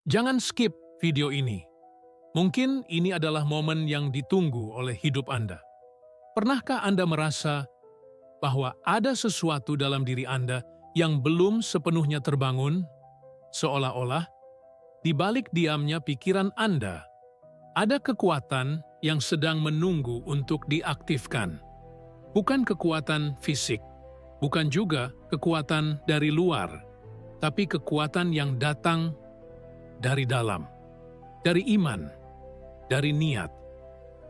Jangan skip video ini. Mungkin ini adalah momen yang ditunggu oleh hidup Anda. Pernahkah Anda merasa bahwa ada sesuatu dalam diri Anda yang belum sepenuhnya terbangun? Seolah-olah, di balik diamnya pikiran Anda, ada kekuatan yang sedang menunggu untuk diaktifkan. Bukan kekuatan fisik, bukan juga kekuatan dari luar, tapi kekuatan yang datang dari dalam, dari iman, dari niat,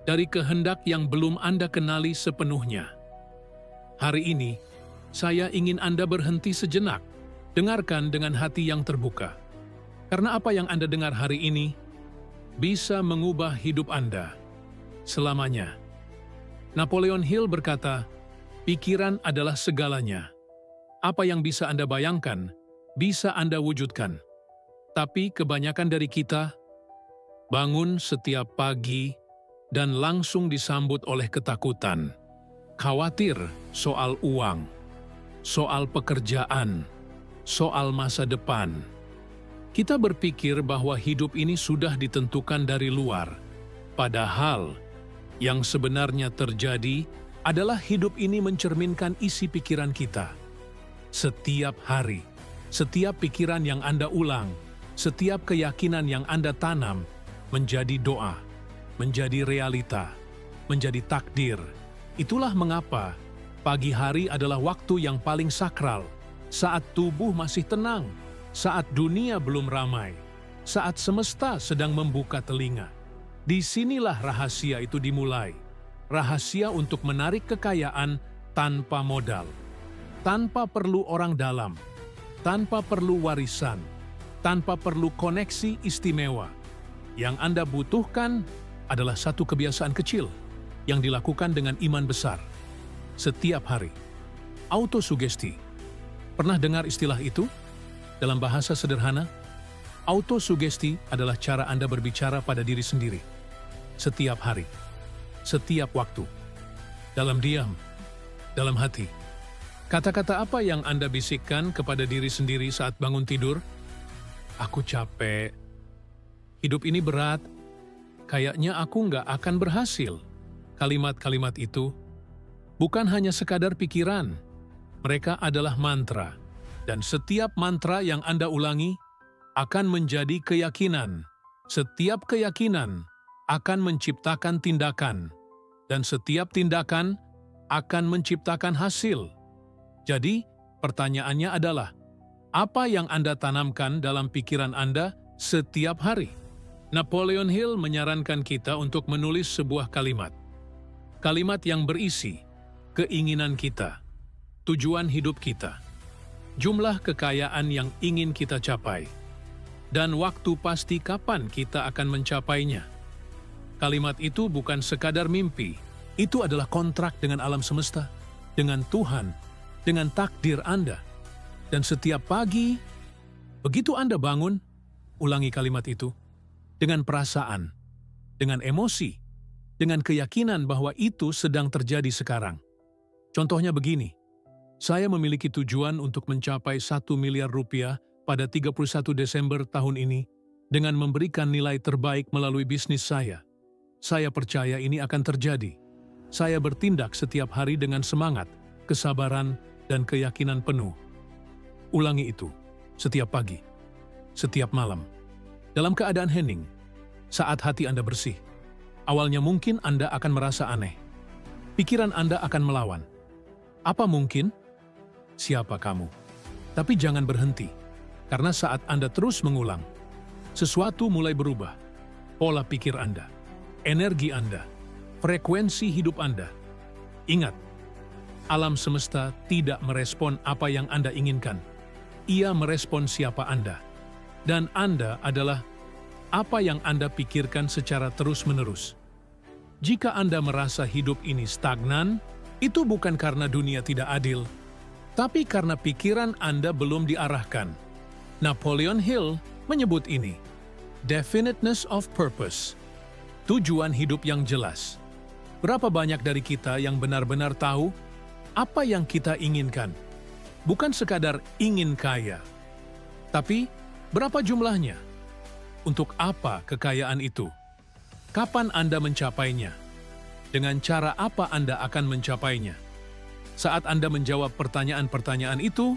dari kehendak yang belum Anda kenali sepenuhnya. Hari ini, saya ingin Anda berhenti sejenak, dengarkan dengan hati yang terbuka. Karena apa yang Anda dengar hari ini bisa mengubah hidup Anda selamanya. Napoleon Hill berkata, pikiran adalah segalanya. Apa yang bisa Anda bayangkan, bisa Anda wujudkan. Tapi kebanyakan dari kita bangun setiap pagi dan langsung disambut oleh ketakutan, khawatir soal uang, soal pekerjaan, soal masa depan. Kita berpikir bahwa hidup ini sudah ditentukan dari luar, padahal yang sebenarnya terjadi adalah hidup ini mencerminkan isi pikiran kita. Setiap hari, setiap pikiran yang Anda ulang, setiap keyakinan yang Anda tanam menjadi doa, menjadi realita, menjadi takdir. Itulah mengapa pagi hari adalah waktu yang paling sakral, saat tubuh masih tenang, saat dunia belum ramai, saat semesta sedang membuka telinga. Disinilah rahasia itu dimulai. Rahasia untuk menarik kekayaan tanpa modal, tanpa perlu orang dalam, tanpa perlu warisan, tanpa perlu koneksi istimewa. Yang Anda butuhkan adalah satu kebiasaan kecil yang dilakukan dengan iman besar. Setiap hari. Autosugesti. Pernah dengar istilah itu? Dalam bahasa sederhana, autosugesti adalah cara Anda berbicara pada diri sendiri. Setiap hari. Setiap waktu. Dalam diam. Dalam hati. Kata-kata apa yang Anda bisikkan kepada diri sendiri saat bangun tidur? Aku capek. Hidup ini berat. Kayaknya aku nggak akan berhasil. Kalimat-kalimat itu bukan hanya sekadar pikiran. Mereka adalah mantra. Dan setiap mantra yang Anda ulangi akan menjadi keyakinan. Setiap keyakinan akan menciptakan tindakan. Dan setiap tindakan akan menciptakan hasil. Jadi, pertanyaannya adalah, apa yang Anda tanamkan dalam pikiran Anda setiap hari? Napoleon Hill menyarankan kita untuk menulis sebuah kalimat. Kalimat yang berisi keinginan kita, tujuan hidup kita, jumlah kekayaan yang ingin kita capai, dan waktu pasti kapan kita akan mencapainya. Kalimat itu bukan sekadar mimpi, itu adalah kontrak dengan alam semesta, dengan Tuhan, dengan takdir Anda. Dan setiap pagi, begitu Anda bangun, ulangi kalimat itu dengan perasaan, dengan emosi, dengan keyakinan bahwa itu sedang terjadi sekarang. Contohnya begini, saya memiliki tujuan untuk mencapai 1 miliar rupiah pada 31 Desember tahun ini dengan memberikan nilai terbaik melalui bisnis saya. Saya percaya ini akan terjadi. Saya bertindak setiap hari dengan semangat, kesabaran, dan keyakinan penuh. Ulangi itu setiap pagi, setiap malam. Dalam keadaan hening, saat hati Anda bersih, awalnya mungkin Anda akan merasa aneh. Pikiran Anda akan melawan. Apa mungkin? Siapa kamu? Tapi jangan berhenti, karena saat Anda terus mengulang, sesuatu mulai berubah. Pola pikir Anda, energi Anda, frekuensi hidup Anda. Ingat, alam semesta tidak merespon apa yang Anda inginkan. Ia merespon siapa Anda. Dan Anda adalah apa yang Anda pikirkan secara terus-menerus. Jika Anda merasa hidup ini stagnan, itu bukan karena dunia tidak adil, tapi karena pikiran Anda belum diarahkan. Napoleon Hill menyebut ini definiteness of purpose, tujuan hidup yang jelas. Berapa banyak dari kita yang benar-benar tahu apa yang kita inginkan? Bukan sekadar ingin kaya, tapi berapa jumlahnya? Untuk apa kekayaan itu? Kapan Anda mencapainya? Dengan cara apa Anda akan mencapainya? Saat Anda menjawab pertanyaan-pertanyaan itu,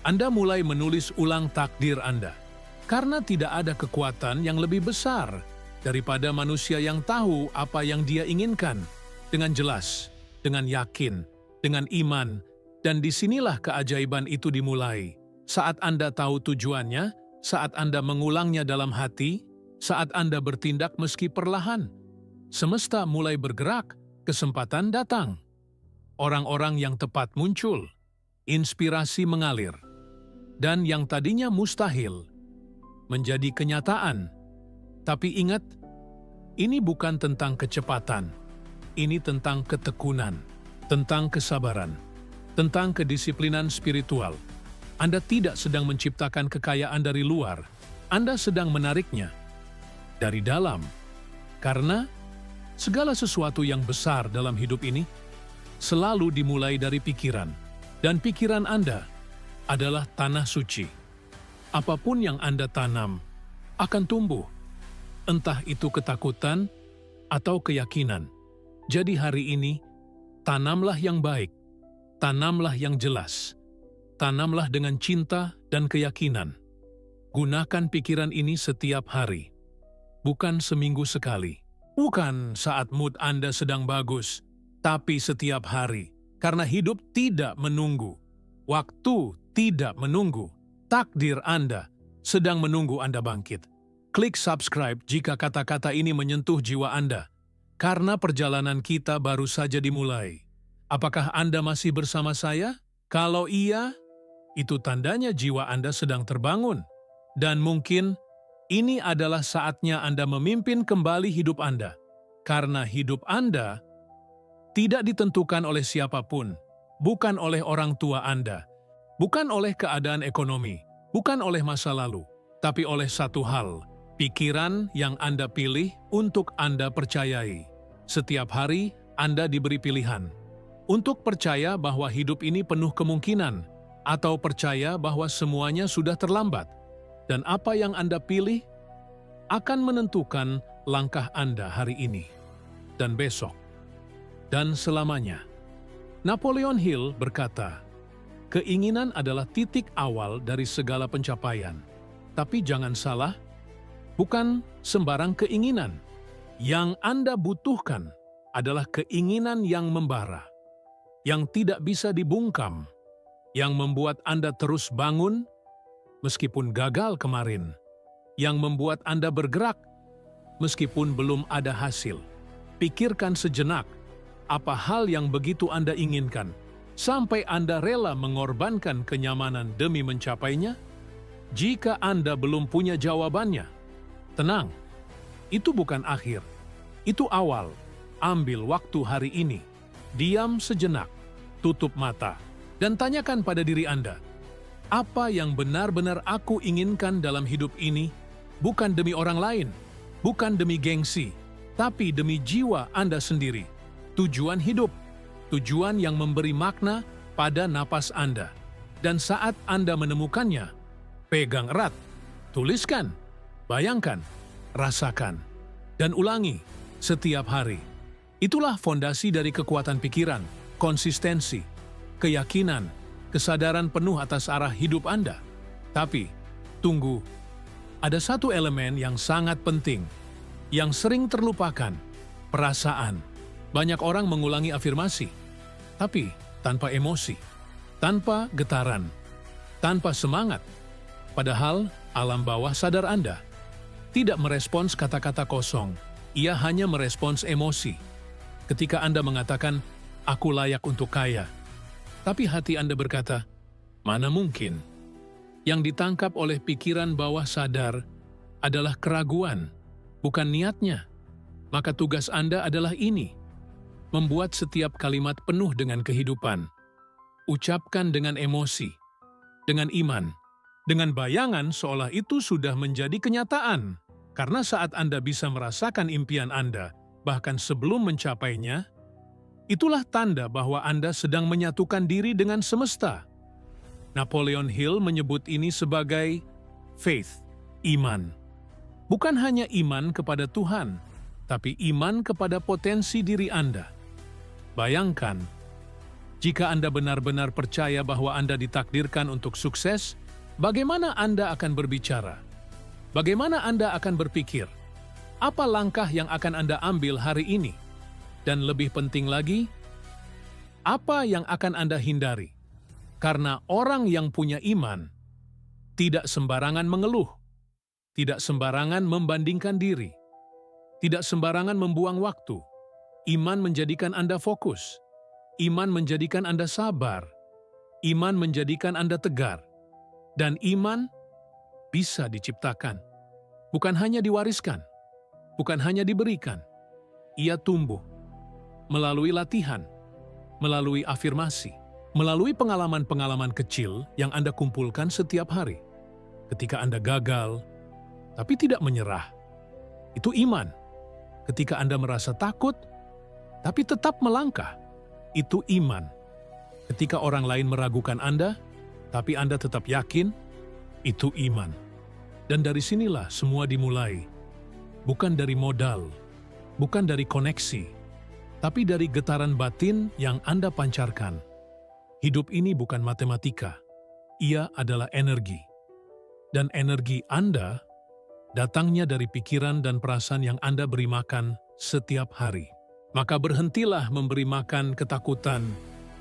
Anda mulai menulis ulang takdir Anda. Karena tidak ada kekuatan yang lebih besar daripada manusia yang tahu apa yang dia inginkan dengan jelas, dengan yakin, dengan iman, dan disinilah keajaiban itu dimulai. Saat Anda tahu tujuannya, saat Anda mengulangnya dalam hati, saat Anda bertindak meski perlahan, semesta mulai bergerak, kesempatan datang. Orang-orang yang tepat muncul, inspirasi mengalir, dan yang tadinya mustahil menjadi kenyataan. Tapi ingat, ini bukan tentang kecepatan, ini tentang ketekunan, tentang kesabaran, tentang kedisiplinan spiritual. Anda tidak sedang menciptakan kekayaan dari luar, Anda sedang menariknya dari dalam. Karena segala sesuatu yang besar dalam hidup ini selalu dimulai dari pikiran, dan pikiran Anda adalah tanah suci. Apapun yang Anda tanam akan tumbuh, entah itu ketakutan atau keyakinan. Jadi hari ini, tanamlah yang baik, tanamlah yang jelas, tanamlah dengan cinta dan keyakinan. Gunakan pikiran ini setiap hari, bukan seminggu sekali, bukan saat mood Anda sedang bagus, tapi setiap hari, karena hidup tidak menunggu, waktu tidak menunggu. Takdir Anda sedang menunggu Anda bangkit. Klik subscribe jika kata-kata ini menyentuh jiwa Anda, karena perjalanan kita baru saja dimulai. Apakah Anda masih bersama saya? Kalau iya, itu tandanya jiwa Anda sedang terbangun. Dan mungkin ini adalah saatnya Anda memimpin kembali hidup Anda. Karena hidup Anda tidak ditentukan oleh siapapun, bukan oleh orang tua Anda, bukan oleh keadaan ekonomi, bukan oleh masa lalu, tapi oleh satu hal, pikiran yang Anda pilih untuk Anda percayai. Setiap hari Anda diberi pilihan untuk percaya bahwa hidup ini penuh kemungkinan, atau percaya bahwa semuanya sudah terlambat, dan apa yang Anda pilih akan menentukan langkah Anda hari ini, dan besok, dan selamanya. Napoleon Hill berkata, keinginan adalah titik awal dari segala pencapaian. Tapi jangan salah, bukan sembarang keinginan. Yang Anda butuhkan adalah keinginan yang membara, yang tidak bisa dibungkam, yang membuat Anda terus bangun meskipun gagal kemarin, yang membuat Anda bergerak meskipun belum ada hasil. Pikirkan sejenak, apa hal yang begitu Anda inginkan, sampai Anda rela mengorbankan kenyamanan demi mencapainya? Jika Anda belum punya jawabannya, tenang, itu bukan akhir, itu awal. Ambil waktu hari ini, diam sejenak, tutup mata, dan tanyakan pada diri Anda, apa yang benar-benar aku inginkan dalam hidup ini, bukan demi orang lain, bukan demi gengsi, tapi demi jiwa Anda sendiri, tujuan hidup, tujuan yang memberi makna pada napas Anda. Dan saat Anda menemukannya, pegang erat, tuliskan, bayangkan, rasakan, dan ulangi setiap hari. Itulah fondasi dari kekuatan pikiran, konsistensi, keyakinan, kesadaran penuh atas arah hidup Anda. Tapi, tunggu, ada satu elemen yang sangat penting, yang sering terlupakan, perasaan. Banyak orang mengulangi afirmasi, tapi tanpa emosi, tanpa getaran, tanpa semangat. Padahal alam bawah sadar Anda tidak merespons kata-kata kosong, ia hanya merespons emosi. Ketika Anda mengatakan, aku layak untuk kaya, tapi hati Anda berkata, mana mungkin? Yang ditangkap oleh pikiran bawah sadar adalah keraguan, bukan niatnya. Maka tugas Anda adalah ini, membuat setiap kalimat penuh dengan kehidupan. Ucapkan dengan emosi, dengan iman, dengan bayangan seolah itu sudah menjadi kenyataan. Karena saat Anda bisa merasakan impian Anda, bahkan sebelum mencapainya, itulah tanda bahwa Anda sedang menyatukan diri dengan semesta. Napoleon Hill menyebut ini sebagai faith, iman. Bukan hanya iman kepada Tuhan, tapi iman kepada potensi diri Anda. Bayangkan, jika Anda benar-benar percaya bahwa Anda ditakdirkan untuk sukses, bagaimana Anda akan berbicara? Bagaimana Anda akan berpikir? Apa langkah yang akan Anda ambil hari ini? Dan lebih penting lagi, apa yang akan Anda hindari? Karena orang yang punya iman tidak sembarangan mengeluh, tidak sembarangan membandingkan diri, tidak sembarangan membuang waktu. Iman menjadikan Anda fokus. Iman menjadikan Anda sabar. Iman menjadikan Anda tegar. Dan iman bisa diciptakan. Bukan hanya diwariskan. Bukan hanya diberikan. Ia tumbuh melalui latihan, melalui afirmasi, melalui pengalaman-pengalaman kecil yang Anda kumpulkan setiap hari. Ketika Anda gagal, tapi tidak menyerah, itu iman. Ketika Anda merasa takut, tapi tetap melangkah, itu iman. Ketika orang lain meragukan Anda, tapi Anda tetap yakin, itu iman. Dan dari sinilah semua dimulai. Bukan dari modal, bukan dari koneksi, tapi dari getaran batin yang Anda pancarkan. Hidup ini bukan matematika, ia adalah energi. Dan energi Anda datangnya dari pikiran dan perasaan yang Anda beri makan setiap hari. Maka berhentilah memberi makan ketakutan,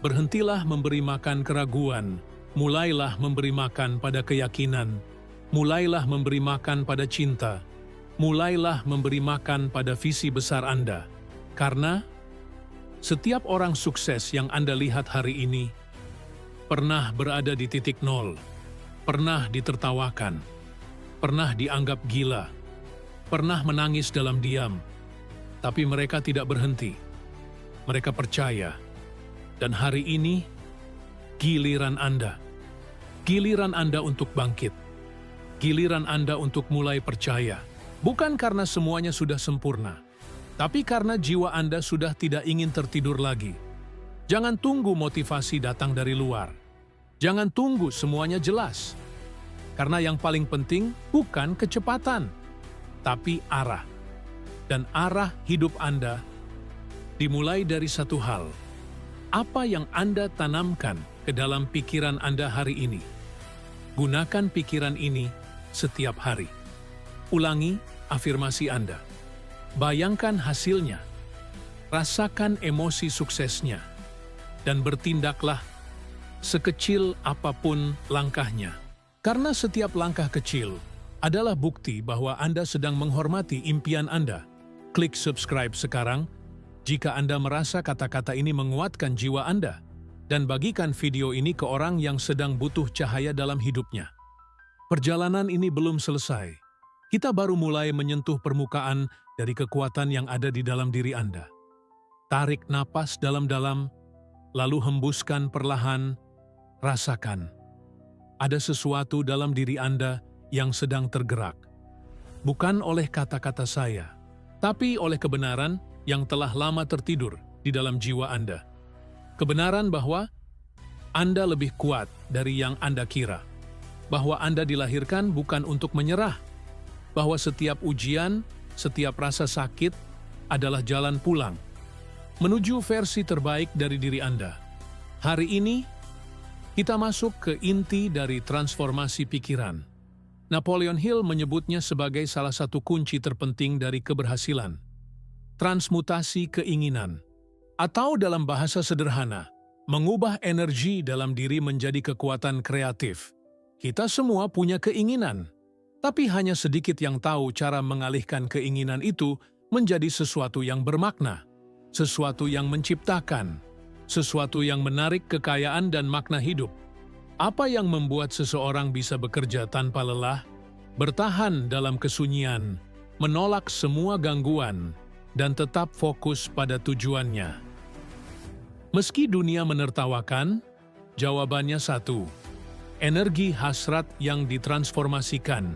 berhentilah memberi makan keraguan, mulailah memberi makan pada keyakinan, mulailah memberi makan pada cinta, mulailah memberi makan pada visi besar Anda. Karena setiap orang sukses yang Anda lihat hari ini pernah berada di titik nol, pernah ditertawakan, pernah dianggap gila, pernah menangis dalam diam, tapi mereka tidak berhenti. Mereka percaya. Dan hari ini, giliran Anda. Giliran Anda untuk bangkit. Giliran Anda untuk mulai percaya. Bukan karena semuanya sudah sempurna, tapi karena jiwa Anda sudah tidak ingin tertidur lagi. Jangan tunggu motivasi datang dari luar. Jangan tunggu semuanya jelas. Karena yang paling penting bukan kecepatan, tapi arah. Dan arah hidup Anda dimulai dari satu hal. Apa yang Anda tanamkan ke dalam pikiran Anda hari ini? Gunakan pikiran ini setiap hari. Ulangi afirmasi Anda. Bayangkan hasilnya. Rasakan emosi suksesnya. Dan bertindaklah sekecil apapun langkahnya. Karena setiap langkah kecil adalah bukti bahwa Anda sedang menghormati impian Anda. Klik subscribe sekarang jika Anda merasa kata-kata ini menguatkan jiwa Anda, dan bagikan video ini ke orang yang sedang butuh cahaya dalam hidupnya. Perjalanan ini belum selesai. Kita baru mulai menyentuh permukaan dari kekuatan yang ada di dalam diri Anda. Tarik napas dalam-dalam, lalu hembuskan perlahan, rasakan. Ada sesuatu dalam diri Anda yang sedang tergerak. Bukan oleh kata-kata saya, tapi oleh kebenaran yang telah lama tertidur di dalam jiwa Anda. Kebenaran bahwa Anda lebih kuat dari yang Anda kira. Bahwa Anda dilahirkan bukan untuk menyerah. Bahwa setiap ujian, setiap rasa sakit adalah jalan pulang menuju versi terbaik dari diri Anda. Hari ini, kita masuk ke inti dari transformasi pikiran. Napoleon Hill menyebutnya sebagai salah satu kunci terpenting dari keberhasilan. Transmutasi keinginan. Atau dalam bahasa sederhana, mengubah energi dalam diri menjadi kekuatan kreatif. Kita semua punya keinginan, tapi hanya sedikit yang tahu cara mengalihkan keinginan itu menjadi sesuatu yang bermakna, sesuatu yang menciptakan, sesuatu yang menarik kekayaan dan makna hidup. Apa yang membuat seseorang bisa bekerja tanpa lelah, bertahan dalam kesunyian, menolak semua gangguan, dan tetap fokus pada tujuannya? Meski dunia menertawakan, jawabannya satu: energi hasrat yang ditransformasikan.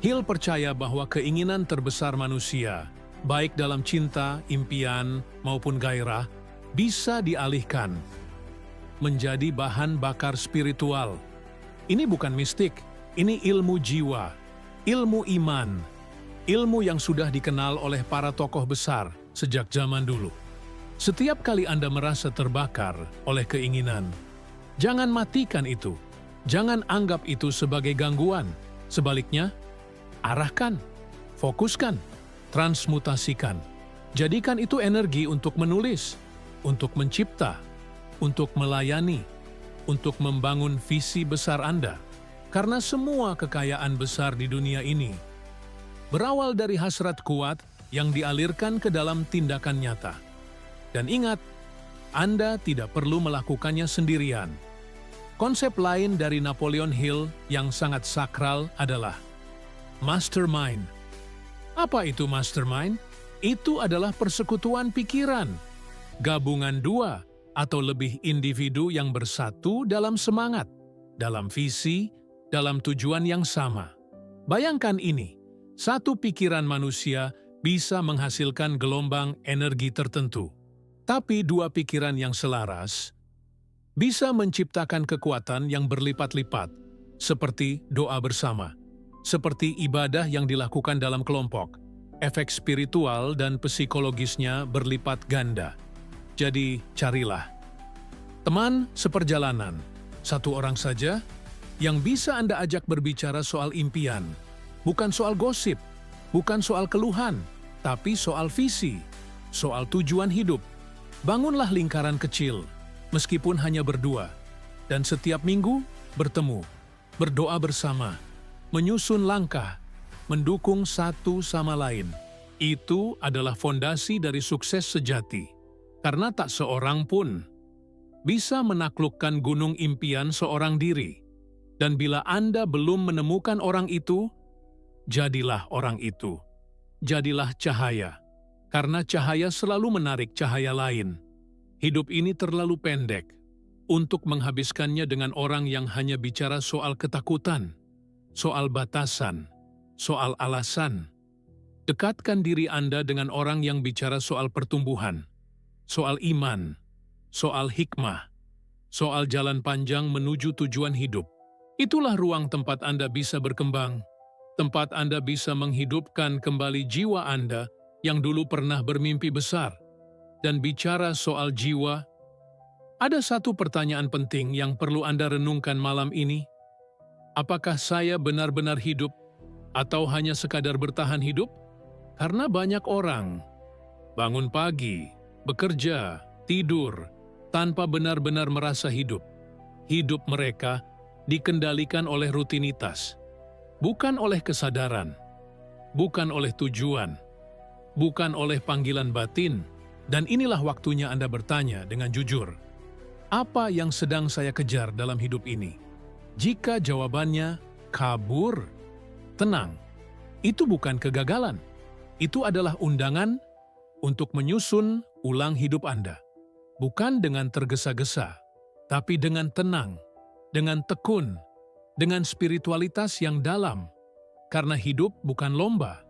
Hill percaya bahwa keinginan terbesar manusia, baik dalam cinta, impian, maupun gairah, bisa dialihkan menjadi bahan bakar spiritual. Ini bukan mistik, ini ilmu jiwa, ilmu iman. ilmu yang sudah dikenal oleh para tokoh besar sejak zaman dulu. Setiap kali Anda merasa terbakar oleh keinginan, jangan matikan itu. Jangan anggap itu sebagai gangguan. Sebaliknya, arahkan, fokuskan, transmutasikan. Jadikan itu energi untuk menulis, untuk mencipta, untuk melayani, untuk membangun visi besar Anda. Karena semua kekayaan besar di dunia ini berawal dari hasrat kuat yang dialirkan ke dalam tindakan nyata. Dan ingat, Anda tidak perlu melakukannya sendirian. Konsep lain dari Napoleon Hill yang sangat sakral adalah mastermind. Apa itu mastermind? Itu adalah persekutuan pikiran, gabungan dua atau lebih individu yang bersatu dalam semangat, dalam visi, dalam tujuan yang sama. Bayangkan ini, satu pikiran manusia bisa menghasilkan gelombang energi tertentu. Tapi dua pikiran yang selaras bisa menciptakan kekuatan yang berlipat-lipat, seperti doa bersama, seperti ibadah yang dilakukan dalam kelompok. Efek spiritual dan psikologisnya berlipat ganda. Jadi, carilah teman seperjalanan, satu orang saja yang bisa Anda ajak berbicara soal impian, bukan soal gosip, bukan soal keluhan, tapi soal visi, soal tujuan hidup. Bangunlah lingkaran kecil, meskipun hanya berdua, dan setiap minggu bertemu, berdoa bersama, menyusun langkah, mendukung satu sama lain. Itu adalah fondasi dari sukses sejati, karena tak seorang pun bisa menaklukkan gunung impian seorang diri. Dan bila Anda belum menemukan orang itu, jadilah orang itu. Jadilah cahaya. Karena cahaya selalu menarik cahaya lain. Hidup ini terlalu pendek untuk menghabiskannya dengan orang yang hanya bicara soal ketakutan, soal batasan, soal alasan. Dekatkan diri Anda dengan orang yang bicara soal pertumbuhan, soal iman, soal hikmah, soal jalan panjang menuju tujuan hidup. Itulah ruang tempat Anda bisa berkembang, tempat Anda bisa menghidupkan kembali jiwa Anda yang dulu pernah bermimpi besar. Dan bicara soal jiwa, ada satu pertanyaan penting yang perlu Anda renungkan malam ini. Apakah saya benar-benar hidup atau hanya sekadar bertahan hidup? Karena banyak orang bangun pagi, bekerja, tidur, tanpa benar-benar merasa hidup. Hidup mereka dikendalikan oleh rutinitas, bukan oleh kesadaran, bukan oleh tujuan, bukan oleh panggilan batin. Dan inilah waktunya Anda bertanya dengan jujur, apa yang sedang saya kejar dalam hidup ini? Jika jawabannya kabur, tenang, itu bukan kegagalan. Itu adalah undangan untuk menyusun ulang hidup Anda. Bukan dengan tergesa-gesa, tapi dengan tenang, dengan tekun, dengan spiritualitas yang dalam. Karena hidup bukan lomba.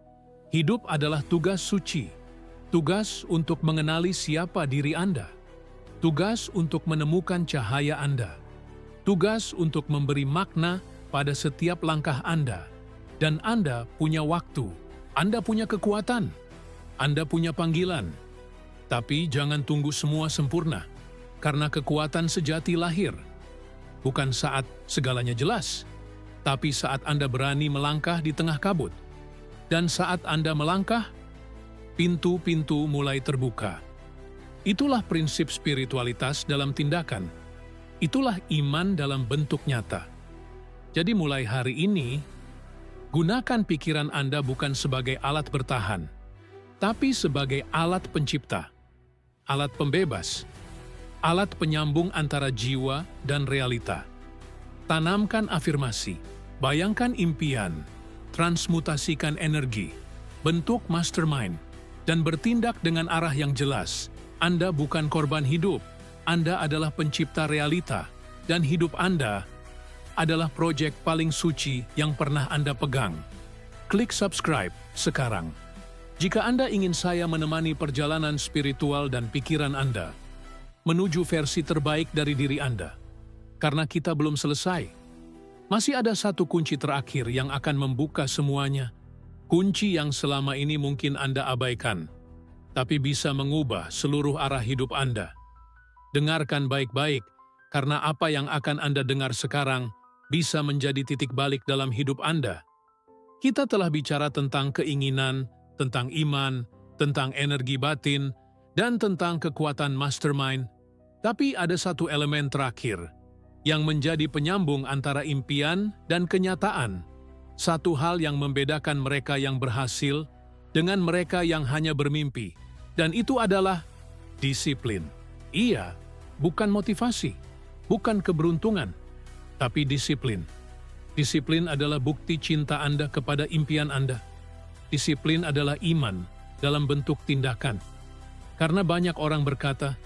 Hidup adalah tugas suci. Tugas untuk mengenali siapa diri Anda. Tugas untuk menemukan cahaya Anda. Tugas untuk memberi makna pada setiap langkah Anda. Dan Anda punya waktu. Anda punya kekuatan. Anda punya panggilan. Tapi jangan tunggu semua sempurna. Karena kekuatan sejati lahir bukan saat segalanya jelas, tapi saat Anda berani melangkah di tengah kabut. Dan saat Anda melangkah, pintu-pintu mulai terbuka. Itulah prinsip spiritualitas dalam tindakan. Itulah iman dalam bentuk nyata. Jadi mulai hari ini, gunakan pikiran Anda bukan sebagai alat bertahan, tapi sebagai alat pencipta, alat pembebas, alat penyambung antara jiwa dan realita. Tanamkan afirmasi, bayangkan impian, transmutasikan energi, bentuk mastermind, dan bertindak dengan arah yang jelas. Anda bukan korban hidup, Anda adalah pencipta realita, dan hidup Anda adalah proyek paling suci yang pernah Anda pegang. Klik subscribe sekarang. Jika Anda ingin saya menemani perjalanan spiritual dan pikiran Anda menuju versi terbaik dari diri Anda, karena kita belum selesai. Masih ada satu kunci terakhir yang akan membuka semuanya, Kunci yang selama ini mungkin Anda abaikan, tapi bisa mengubah seluruh arah hidup Anda. Dengarkan baik-baik, karena apa yang akan Anda dengar sekarang bisa menjadi titik balik dalam hidup Anda. Kita telah bicara tentang keinginan, tentang iman, tentang energi batin, dan tentang kekuatan mastermind. Tapi ada satu elemen terakhir yang menjadi penyambung antara impian dan kenyataan. Satu hal yang membedakan mereka yang berhasil dengan mereka yang hanya bermimpi, dan itu adalah disiplin. Iya, bukan motivasi, bukan keberuntungan, tapi disiplin. Disiplin adalah bukti cinta Anda kepada impian Anda. Disiplin adalah iman dalam bentuk tindakan. Karena banyak orang berkata,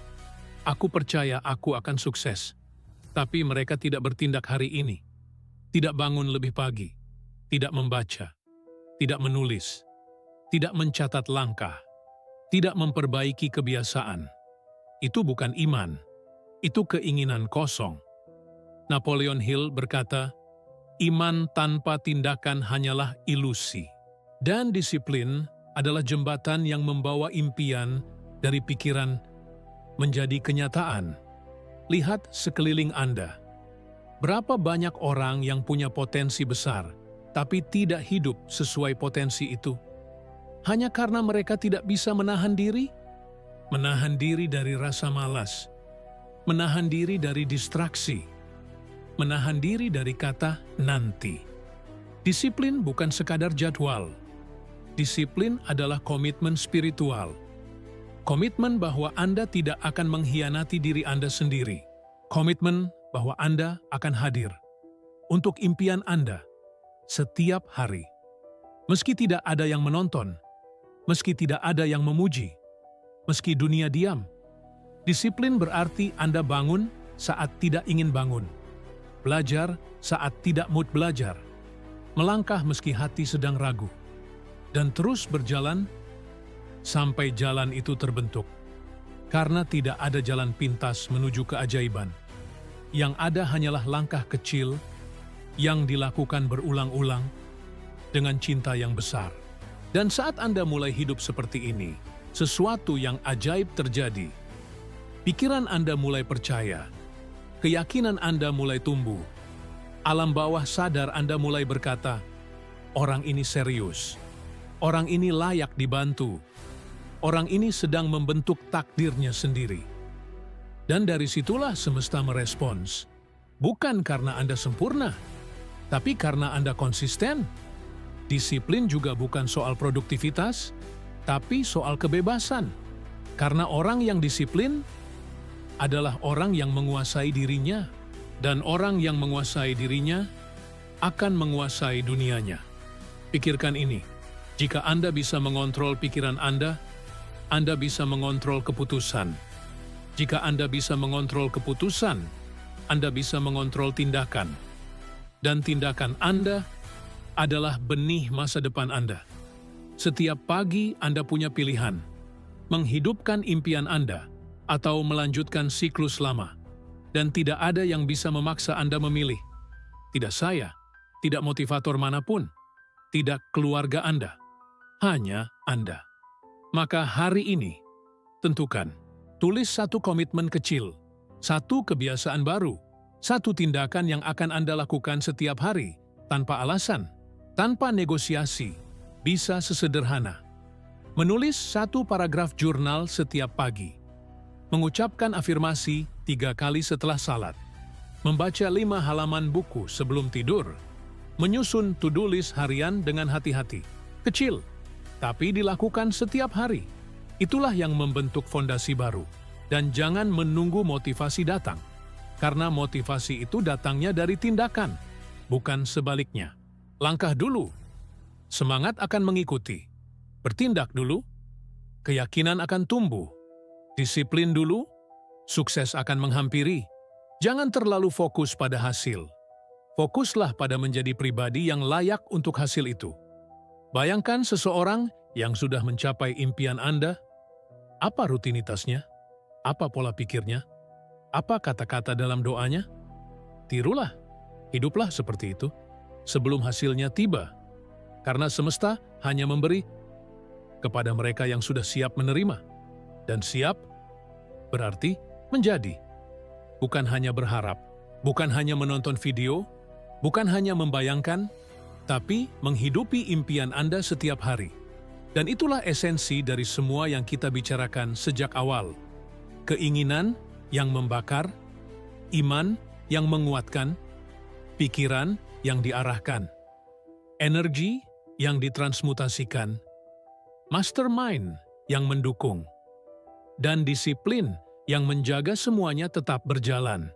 "Aku percaya aku akan sukses," tapi mereka tidak bertindak hari ini, tidak bangun lebih pagi, tidak membaca, tidak menulis, tidak mencatat langkah, tidak memperbaiki kebiasaan. Itu bukan iman, itu keinginan kosong. Napoleon Hill berkata, "Iman tanpa tindakan hanyalah ilusi." Dan disiplin adalah jembatan yang membawa impian dari pikiran menjadi kenyataan. Lihat sekeliling Anda. Berapa banyak orang yang punya potensi besar, tapi tidak hidup sesuai potensi itu? Hanya karena mereka tidak bisa menahan diri? Menahan diri dari rasa malas, menahan diri dari distraksi, menahan diri dari kata nanti. Disiplin bukan sekadar jadwal. Disiplin adalah komitmen spiritual. Komitmen bahwa Anda tidak akan mengkhianati diri Anda sendiri. Komitmen bahwa Anda akan hadir untuk impian Anda setiap hari. Meski tidak ada yang menonton, meski tidak ada yang memuji, meski dunia diam. Disiplin berarti Anda bangun saat tidak ingin bangun, belajar saat tidak mood belajar, melangkah meski hati sedang ragu, dan terus berjalan sampai jalan itu terbentuk. Karena tidak ada jalan pintas menuju keajaiban. Yang ada hanyalah langkah kecil yang dilakukan berulang-ulang dengan cinta yang besar. Dan saat Anda mulai hidup seperti ini, sesuatu yang ajaib terjadi. Pikiran Anda mulai percaya, keyakinan Anda mulai tumbuh, alam bawah sadar Anda mulai berkata, "Orang ini serius, orang ini layak dibantu, orang ini sedang membentuk takdirnya sendiri." Dan dari situlah semesta merespons, bukan karena Anda sempurna, tapi karena Anda konsisten. Disiplin juga bukan soal produktivitas, tapi soal kebebasan. Karena orang yang disiplin adalah orang yang menguasai dirinya, dan orang yang menguasai dirinya akan menguasai dunianya. Pikirkan ini, jika Anda bisa mengontrol pikiran Anda bisa mengontrol keputusan. Jika Anda bisa mengontrol keputusan, Anda bisa mengontrol tindakan. Dan tindakan Anda adalah benih masa depan Anda. Setiap pagi Anda punya pilihan, menghidupkan impian Anda atau melanjutkan siklus lama. Dan tidak ada yang bisa memaksa Anda memilih. Tidak saya, tidak motivator manapun, tidak keluarga Anda, hanya Anda. Maka hari ini, tentukan, tulis satu komitmen kecil, satu kebiasaan baru, satu tindakan yang akan Anda lakukan setiap hari, tanpa alasan, tanpa negosiasi, bisa sesederhana. Menulis satu paragraf jurnal setiap pagi. Mengucapkan afirmasi 3 kali setelah salat. Membaca 5 halaman buku sebelum tidur. Menyusun to-do list harian dengan hati-hati. Kecil, tapi dilakukan setiap hari. Itulah yang membentuk fondasi baru. Dan jangan menunggu motivasi datang. Karena motivasi itu datangnya dari tindakan, bukan sebaliknya. Langkah dulu, semangat akan mengikuti. Bertindak dulu, keyakinan akan tumbuh. Disiplin dulu, sukses akan menghampiri. Jangan terlalu fokus pada hasil. Fokuslah pada menjadi pribadi yang layak untuk hasil itu. Bayangkan seseorang yang sudah mencapai impian Anda. Apa rutinitasnya? Apa pola pikirnya? Apa kata-kata dalam doanya? Tirulah, hiduplah seperti itu. Sebelum hasilnya tiba, Karena semesta hanya memberi kepada mereka yang sudah siap menerima. Dan siap berarti menjadi. Bukan hanya berharap, bukan hanya menonton video, bukan hanya membayangkan, tapi menghidupi impian Anda setiap hari. Dan itulah esensi dari semua yang kita bicarakan sejak awal. Keinginan yang membakar, iman yang menguatkan, pikiran yang diarahkan, energi yang ditransmutasikan, mastermind yang mendukung, dan disiplin yang menjaga semuanya tetap berjalan.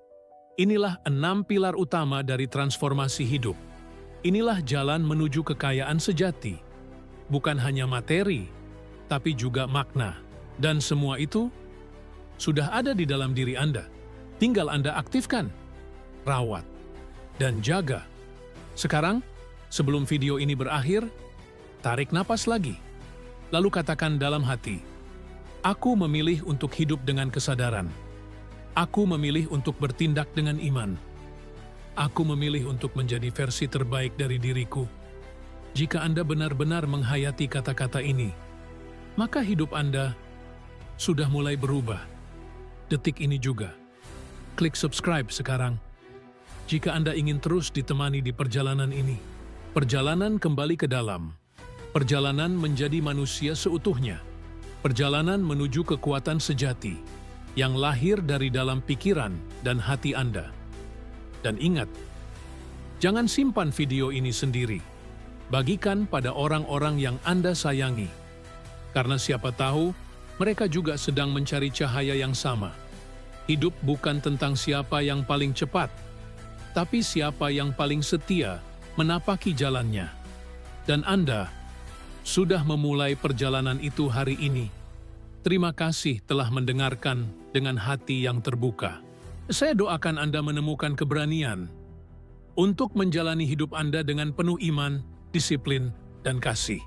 Inilah 6 pilar utama dari transformasi hidup. Inilah jalan menuju kekayaan sejati. Bukan hanya materi, tapi juga makna. Dan semua itu sudah ada di dalam diri Anda. Tinggal Anda aktifkan, rawat, dan jaga. Sekarang, sebelum video ini berakhir, tarik napas lagi. Lalu katakan dalam hati, "Aku memilih untuk hidup dengan kesadaran. Aku memilih untuk bertindak dengan iman. Aku memilih untuk menjadi versi terbaik dari diriku." Jika Anda benar-benar menghayati kata-kata ini, maka hidup Anda sudah mulai berubah. Detik ini juga. Klik subscribe sekarang. Jika Anda ingin terus ditemani di perjalanan ini, perjalanan kembali ke dalam, perjalanan menjadi manusia seutuhnya, perjalanan menuju kekuatan sejati yang lahir dari dalam pikiran dan hati Anda. Dan ingat, jangan simpan video ini sendiri. Bagikan pada orang-orang yang Anda sayangi. Karena siapa tahu, mereka juga sedang mencari cahaya yang sama. Hidup bukan tentang siapa yang paling cepat, tapi siapa yang paling setia menapaki jalannya. Dan Anda sudah memulai perjalanan itu hari ini. Terima kasih telah mendengarkan dengan hati yang terbuka. Saya doakan Anda menemukan keberanian untuk menjalani hidup Anda dengan penuh iman, disiplin, dan kasih.